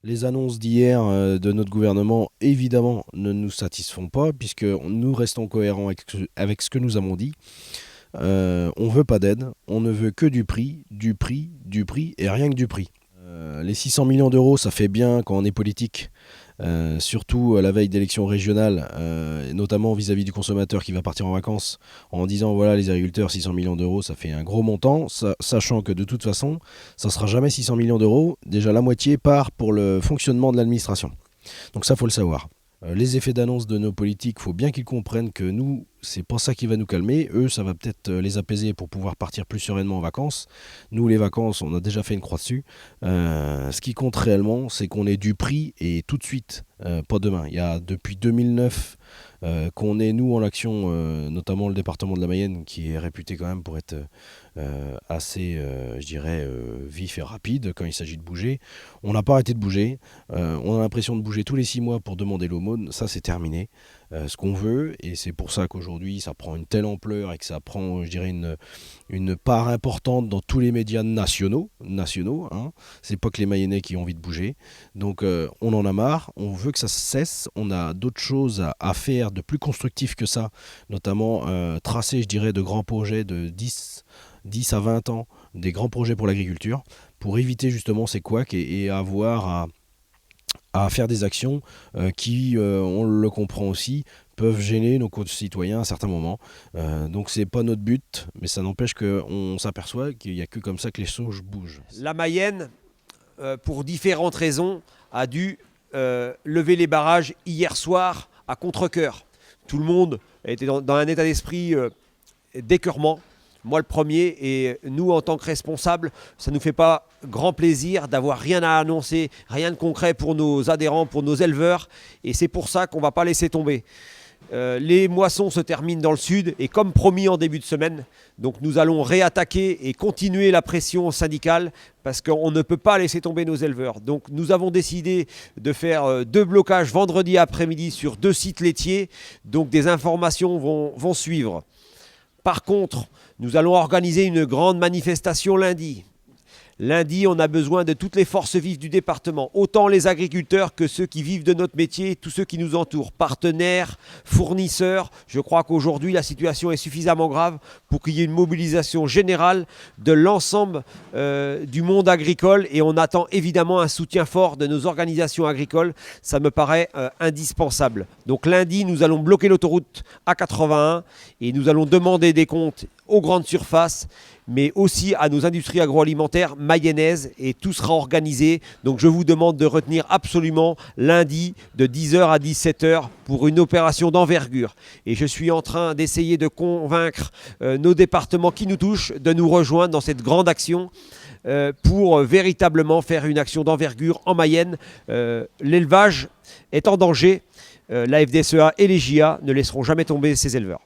Les annonces d'hier de notre gouvernement, évidemment, ne nous satisfont pas, puisque nous restons cohérents avec ce que nous avons dit. On ne veut pas d'aide, on ne veut que du prix, du prix, du prix, et rien que du prix. Les 600 millions d'euros, ça fait bien quand on est politique, surtout à la veille d'élections régionales, notamment vis-à-vis du consommateur qui va partir en vacances, en disant voilà les agriculteurs, 600 millions d'euros, ça fait un gros montant, sachant que de toute façon, ça ne sera jamais 600 millions d'euros, déjà la moitié part pour le fonctionnement de l'administration. Donc ça, il faut le savoir. Les effets d'annonce de nos politiques, il faut bien qu'ils comprennent que nous, c'est pas ça qui va nous calmer. Eux, ça va peut-être les apaiser pour pouvoir partir plus sereinement en vacances. Nous, les vacances, on a déjà fait une croix dessus. Ce qui compte réellement, c'est qu'on ait du prix et tout de suite, pas demain. Il y a depuis 2009 qu'on est, nous, en action, notamment le département de la Mayenne, qui est réputé quand même pour être assez, je dirais, vif et rapide quand il s'agit de bouger. On n'a pas arrêté de bouger. On a l'impression de bouger tous les 6 mois pour demander l'aumône. Ça, c'est terminé. Ce qu'on veut, et c'est pour ça qu'aujourd'hui ça prend une telle ampleur et que ça prend, je dirais, une part importante dans tous les médias nationaux, hein. C'est pas que les Mayennais qui ont envie de bouger, donc on en a marre, on veut que ça cesse, on a d'autres choses à faire de plus constructif que ça, notamment tracer, je dirais, de grands projets de 10 à 20 ans, des grands projets pour l'agriculture, pour éviter justement ces couacs et avoir à faire des actions qui, on le comprend aussi, peuvent gêner nos concitoyens à certains moments. Donc c'est pas notre but, mais ça n'empêche qu'on s'aperçoit qu'il n'y a que comme ça que les choses bougent. La Mayenne, pour différentes raisons, a dû lever les barrages hier soir à contre-cœur. Tout le monde était dans un état d'esprit d'écœurement. Moi le premier, et nous en tant que responsables, ça ne nous fait pas grand plaisir d'avoir rien à annoncer, rien de concret pour nos adhérents, pour nos éleveurs, et c'est pour ça qu'on ne va pas laisser tomber. Les moissons se terminent dans le sud, et comme promis en début de semaine, donc nous allons réattaquer et continuer la pression syndicale, parce qu'on ne peut pas laisser tomber nos éleveurs. Donc nous avons décidé de faire 2 blocages vendredi après-midi sur 2 sites laitiers, donc des informations vont suivre. Par contre, nous allons organiser une grande manifestation lundi. Lundi, on a besoin de toutes les forces vives du département, autant les agriculteurs que ceux qui vivent de notre métier, tous ceux qui nous entourent, partenaires, fournisseurs. Je crois qu'aujourd'hui, la situation est suffisamment grave pour qu'il y ait une mobilisation générale de l'ensemble du monde agricole, et on attend évidemment un soutien fort de nos organisations agricoles. Ça me paraît indispensable. Donc lundi, nous allons bloquer l'autoroute A81 et nous allons demander des comptes aux grandes surfaces, mais aussi à nos industries agroalimentaires mayennaises, et tout sera organisé. Donc je vous demande de retenir absolument lundi de 10h à 17h pour une opération d'envergure. Et je suis en train d'essayer de convaincre nos départements qui nous touchent de nous rejoindre dans cette grande action pour véritablement faire une action d'envergure en Mayenne. L'élevage est en danger. La FDSEA et les JA ne laisseront jamais tomber ces éleveurs.